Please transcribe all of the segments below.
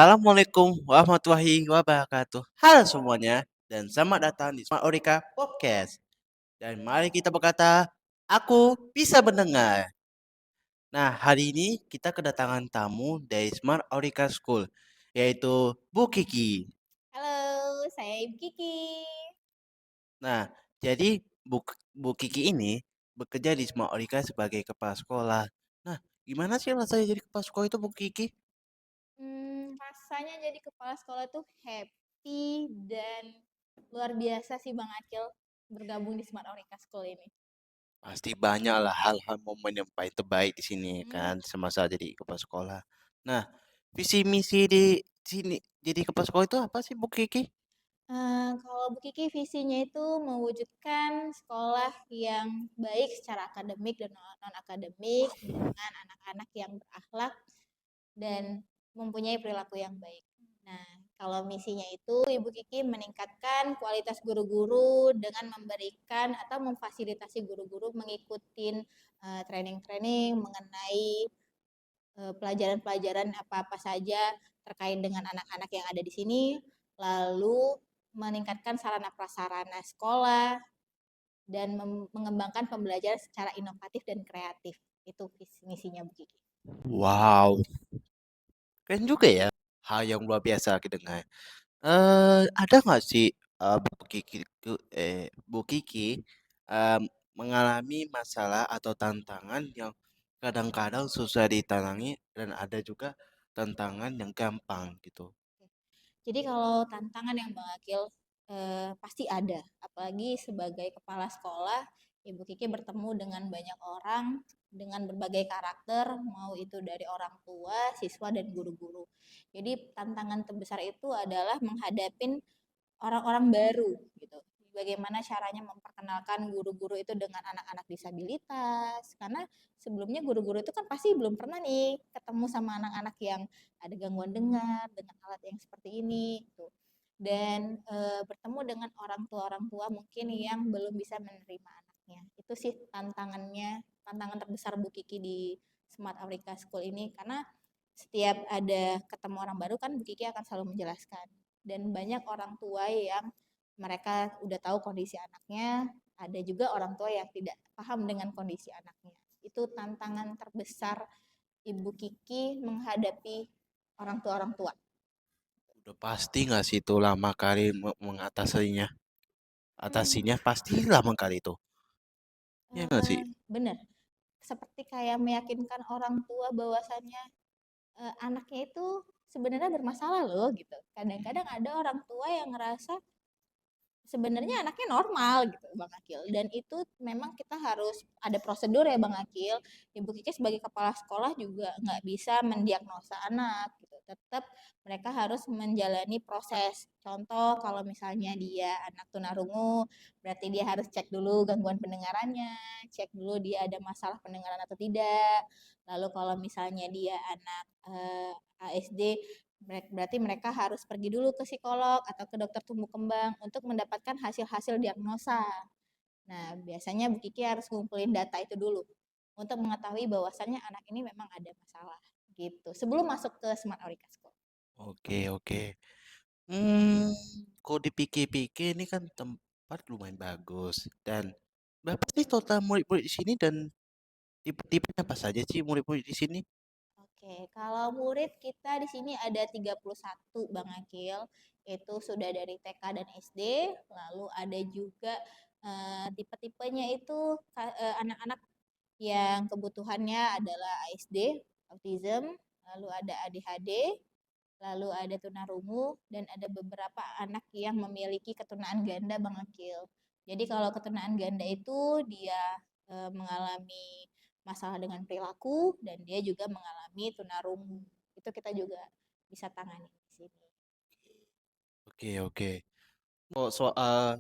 Assalamualaikum warahmatullahi wabarakatuh. Halo semuanya dan selamat datang di Smart Orika Podcast. Dan mari kita berkata, aku bisa mendengar. Nah, hari ini kita kedatangan tamu dari Smart Orika School, yaitu Bu Kiki. Halo, saya Ibu Kiki. Nah, jadi Bu Kiki ini bekerja di Smart Orika sebagai kepala sekolah. Nah, gimana sih rasanya jadi kepala sekolah itu Bu Kiki? Rasanya jadi kepala sekolah tuh happy dan luar biasa sih Bang Akil bergabung di Smart Orika School ini. Pasti banyaklah hal-hal momen yang paling terbaik di sini Hmm, kan semasa jadi kepala sekolah. Nah, visi misi di sini jadi kepala sekolah itu apa sih Bu Kiki? Kalau Bu Kiki visinya itu mewujudkan sekolah yang baik secara akademik dan non-akademik dengan anak-anak yang berakhlak dan mempunyai perilaku yang baik. Nah, kalau misinya itu Ibu Kiki meningkatkan kualitas guru-guru dengan memberikan atau memfasilitasi guru-guru mengikuti training-training mengenai pelajaran-pelajaran apa-apa saja terkait dengan anak-anak yang ada di sini, lalu meningkatkan sarana prasarana sekolah dan mengembangkan pembelajaran secara inovatif dan kreatif. Itu visi misinya Bu Kiki. Wow, keren juga ya. Hal yang luar biasa kita dengar. Ada nggak sih Bu Kiki mengalami masalah atau tantangan yang kadang-kadang susah ditanangi dan ada juga tantangan yang gampang gitu. Jadi kalau tantangan yang Bang Akil pasti ada, apalagi sebagai kepala sekolah, Ibu Kiki bertemu dengan banyak orang dengan berbagai karakter, mau itu dari orang tua, siswa dan guru-guru. Jadi tantangan terbesar itu adalah menghadapi orang-orang baru gitu. Bagaimana caranya memperkenalkan guru-guru itu dengan anak-anak disabilitas? Karena sebelumnya guru-guru itu kan pasti belum pernah nih ketemu sama anak-anak yang ada gangguan dengar dengan alat yang seperti ini gitu. Dan bertemu dengan orang tua mungkin yang belum bisa menerima anaknya. Itu sih tantangan terbesar Bu Kiki di Smart Africa School ini karena setiap ada ketemu orang baru kan Bu Kiki akan selalu menjelaskan dan banyak orang tua yang mereka udah tahu kondisi anaknya, ada juga orang tua yang tidak paham dengan kondisi anaknya. Itu tantangan terbesar Ibu Kiki menghadapi orang tua. Udah pasti nggak sih itu lama kali mengatasinya? Hmm, Atasinya pasti lama kali itu. Ya nggak sih? benar. Seperti kayak meyakinkan orang tua bahwasannya anaknya itu sebenarnya bermasalah loh gitu. Kadang-kadang ada orang tua yang ngerasa sebenarnya anaknya normal gitu Bang Akil dan itu memang kita harus ada prosedur ya Bang Akil. Ibu Kiki sebagai kepala sekolah juga nggak bisa mendiagnosa anak gitu. Tetap mereka harus menjalani proses. Contoh kalau misalnya dia anak tunarungu, berarti dia harus cek dulu gangguan pendengarannya, cek dulu dia ada masalah pendengaran atau tidak. Lalu kalau misalnya dia anak ASD, berarti mereka harus pergi dulu ke psikolog atau ke dokter tumbuh kembang untuk mendapatkan hasil-hasil diagnosa. Nah, biasanya Bu Kiki harus ngumpulin data itu dulu untuk mengetahui bahwasannya anak ini memang ada masalah gitu sebelum masuk ke Smart Aurika School. Oke, oke. Hmm, kok dipikir-pikir ini kan tempat lumayan bagus dan berapa sih total murid-murid di sini dan tipe-tipenya apa saja sih murid-murid di sini? Oke, kalau murid kita di sini ada 31 Bang Akil, itu sudah dari TK dan SD, lalu ada juga tipe-tipenya itu anak-anak yang kebutuhannya adalah ASD, autism, lalu ada ADHD, lalu ada tunarungu, dan ada beberapa anak yang memiliki ketunaan ganda Bang Akil. Jadi kalau ketunaan ganda itu dia mengalami masalah dengan perilaku dan dia juga mengalami tunarungu. Itu kita juga bisa tangani di sini. Oke, oke. Kok soal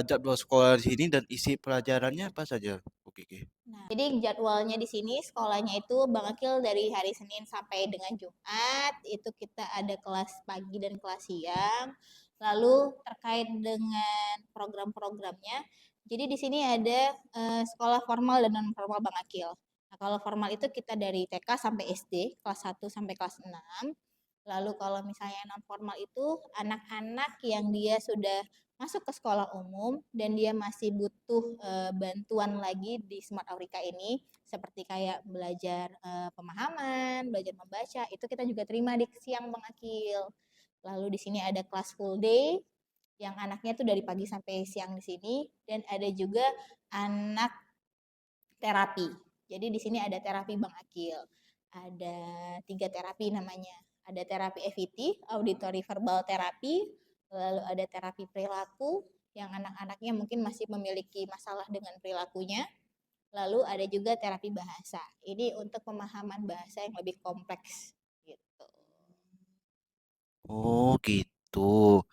jadwal sekolah di sini dan isi pelajarannya apa saja, Bu Kiki? Nah, jadi jadwalnya di sini sekolahnya itu Bang Akil dari hari Senin sampai dengan Jumat itu kita ada kelas pagi dan kelas siang. Lalu terkait dengan program-programnya, jadi di sini ada sekolah formal dan non formal Bang Akil. Nah, kalau formal itu kita dari TK sampai SD, kelas 1 sampai kelas 6. Lalu kalau misalnya non formal itu anak-anak yang dia sudah masuk ke sekolah umum dan dia masih butuh bantuan lagi di Smart Aurika ini seperti kayak belajar pemahaman, belajar membaca, itu kita juga terima di siang Bang Akil. Lalu di sini ada kelas full day yang anaknya tuh dari pagi sampai siang di sini dan ada juga anak terapi. Jadi di sini ada terapi Bang Akil. Ada 3 terapi namanya. Ada terapi EVT, auditory verbal terapi, lalu ada terapi perilaku yang anak-anaknya mungkin masih memiliki masalah dengan perilakunya. Lalu ada juga terapi bahasa. Ini untuk pemahaman bahasa yang lebih kompleks gitu. Oh gitu.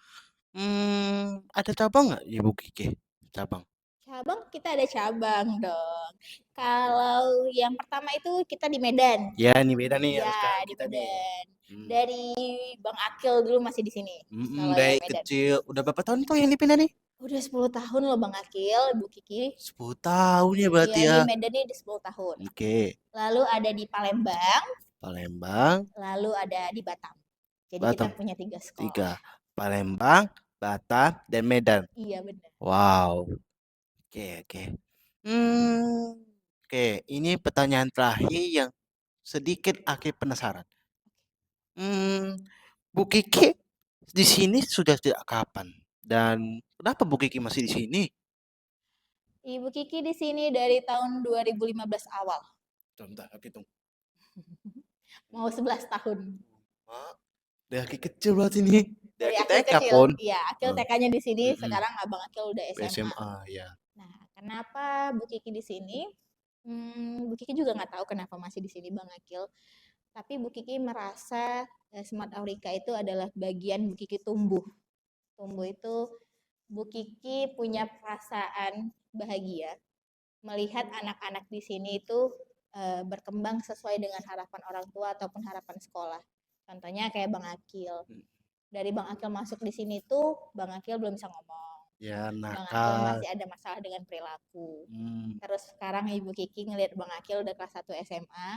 Ada cabang nggak Ibu Kiki? Cabang. Cabang kita ada cabang dong. Kalau yang pertama itu kita di Medan. Ya, ini beda nih yang Ya, sekarang di kita nih. Medan. Hmm. Dari Bang Akil dulu masih di sini. Kalau yang Dari Medan. kecil. Udah berapa tahun tuh yang dipindah nih? Udah 10 tahun loh Bang Akil, Bu Kiki. 10 tahun ya berarti Iya, ya. di Medan ini udah 10 tahun. Oke. Lalu ada di Palembang, Palembang, lalu ada di Batam. Jadi kita Batam. punya 3 Tiga. sekolah. Palembang, Batam, dan Medan. Iya benar. Wow. Oke, oke. Hmm, oke. Ini pertanyaan terakhir yang sedikit akhir penasaran. Hmm, Bu Kiki di sini sudah sejak kapan? Dan kenapa Bu Kiki masih di sini? Ibu Kiki di sini dari tahun 2015 awal. Bentar, oke tunggu. Mau 11 tahun. Ah, dari kaki kecil berarti nih. Dari Dari kita Akil kecil. pun. Iya, Akil Ah, TK-nya di sini, mm-mm. sekarang Abang Akil udah SMA. SMA ya. Nah, kenapa Bu Kiki di sini? Bu Kiki juga nggak tahu kenapa masih di sini Bang Akil. Tapi Bu Kiki merasa Smart Aurika itu adalah bagian Bu Kiki tumbuh. Tumbuh itu Bu Kiki punya perasaan bahagia melihat anak-anak di sini itu berkembang sesuai dengan harapan orang tua ataupun harapan sekolah. Contohnya kayak Bang Akil. Dari Bang Akil masuk di sini tuh Bang Akil belum bisa ngomong. Ya Bang Akil nakal. masih ada masalah dengan perilaku. Hmm, Terus sekarang Ibu Kiki ngelihat Bang Akil udah kelas 1 SMA,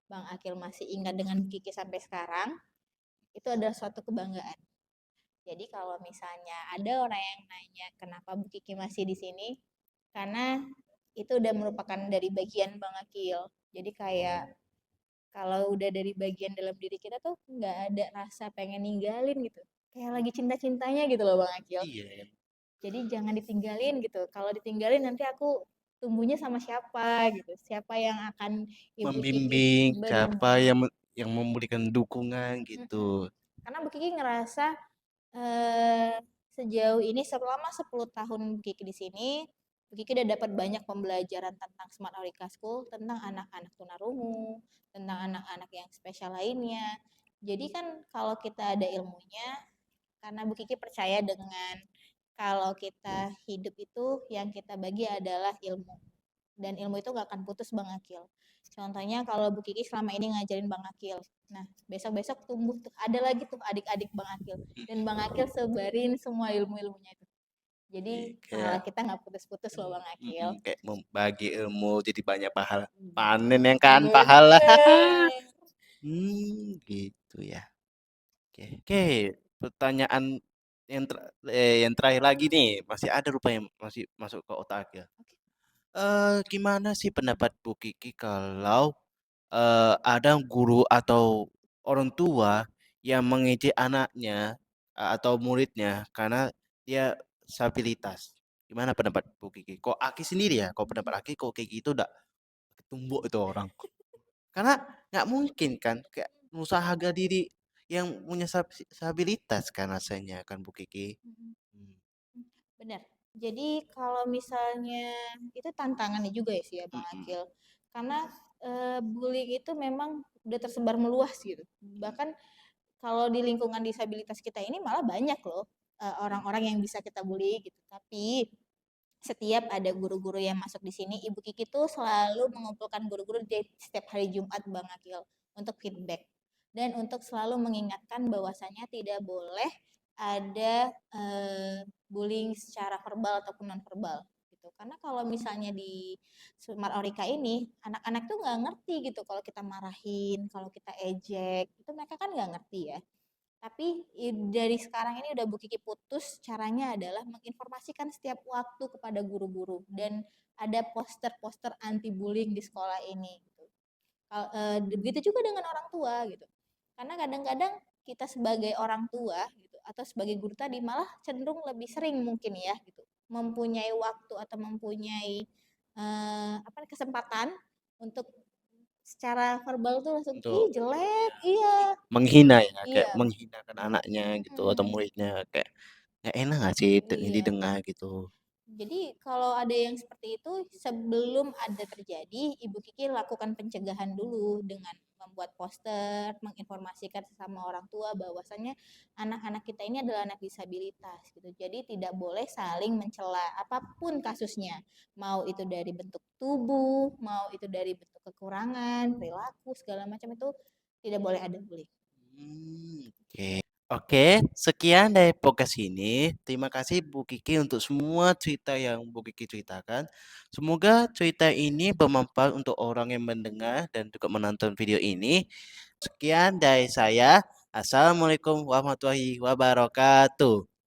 Bang Akil masih ingat dengan Bu Kiki sampai sekarang, itu adalah suatu kebanggaan. Jadi kalau misalnya ada orang yang nanya kenapa Bu Kiki masih di sini, karena itu udah merupakan dari bagian Bang Akil. Jadi kayak kalau udah dari bagian dalam diri kita tuh nggak ada rasa pengen ninggalin gitu. Kayak lagi cinta-cintanya gitu loh Bang Akil. iya. Jadi jangan ditinggalin gitu. Kalau ditinggalin nanti aku tumbuhnya sama siapa gitu. Siapa yang akan Ibu Kiki Membimbing siapa benar. yang memberikan dukungan Mm-mm. gitu. Karena Bu Kiki ngerasa eh, sejauh ini selama 10 tahun Bu Kiki di sini, Bu Kiki udah dapat banyak pembelajaran tentang Smart Aurika School, tentang anak-anak tunarungu, tentang anak-anak yang spesial lainnya. Jadi kan kalau kita ada ilmunya, karena Bu Kiki percaya dengan kalau kita hidup itu yang kita bagi adalah ilmu. Dan ilmu itu gak akan putus Bang Akil. Contohnya kalau Bu Kiki selama ini ngajarin Bang Akil. Nah, besok-besok tumbuh tuh. Ada lagi tuh adik-adik Bang Akil. Dan Bang Akil sebarin semua ilmu-ilmunya itu. Jadi Iya, pahala kayak kita nggak putus-putus loh Bang Akil. kayak membagi ilmu jadi banyak pahala. Panen yang kan pahala. Bener. Gitu ya. Oke, oke. Pertanyaan yang terakhir lagi nih, masih ada rupanya masih masuk ke otak ya. Gimana sih pendapat Bu Kiki kalau ada guru atau orang tua yang mengejek anaknya atau muridnya karena dia disabilitas? Gimana pendapat Bu Kiki? Kok Aki sendiri ya? Kok pendapat Aki kok kayak gitu udah ketumbuk itu orang? Karena nggak mungkin kan kayak usaha harga diri yang punya disabilitas kan rasanya kan Bu Kiki. Hmm. Benar. Jadi kalau misalnya itu tantangannya juga ya sih ya Bang Mm-mm. Akil. Karena bullying itu memang udah tersebar meluas gitu. Bahkan kalau di lingkungan disabilitas kita ini malah banyak loh orang-orang yang bisa kita bully gitu. Tapi setiap ada guru-guru yang masuk di sini, Ibu Kiki tuh selalu mengumpulkan guru-guru di setiap hari Jumat Bang Akil untuk feedback dan untuk selalu mengingatkan bahwasanya tidak boleh ada bullying secara verbal ataupun non verbal gitu. Karena kalau misalnya di Smart Aurika ini anak-anak tuh nggak ngerti gitu kalau kita marahin, kalau kita ejek, itu mereka kan nggak ngerti ya. Tapi dari sekarang ini udah Bu Kiki putus, caranya adalah menginformasikan setiap waktu kepada guru-guru dan ada poster-poster anti bullying di sekolah ini gitu. Begitu juga dengan orang tua gitu. Karena kadang-kadang kita sebagai orang tua gitu atau sebagai guru tadi malah cenderung lebih sering mungkin ya gitu mempunyai waktu atau mempunyai kesempatan untuk secara verbal tuh langsung ih Untuk jelek, iya, menghina ya, kayak iya, menghinakan anaknya gitu atau mm, muridnya kayak nggak enak nggak sih iya. didengar gitu. Jadi kalau ada yang seperti itu, sebelum ada terjadi, Ibu Kiki lakukan pencegahan dulu dengan membuat poster, menginformasikan sesama orang tua bahwasannya anak-anak kita ini adalah anak disabilitas gitu. Jadi tidak boleh saling mencela apapun kasusnya. Mau itu dari bentuk tubuh, mau itu dari bentuk kekurangan, perilaku segala macam itu tidak boleh ada bullying. Oke. Oke, sekian dari podcast ini. Terima kasih Bu Kiki untuk semua cerita yang Bu Kiki ceritakan. Semoga cerita ini bermanfaat untuk orang yang mendengar dan juga menonton video ini. Sekian dari saya. Assalamualaikum warahmatullahi wabarakatuh.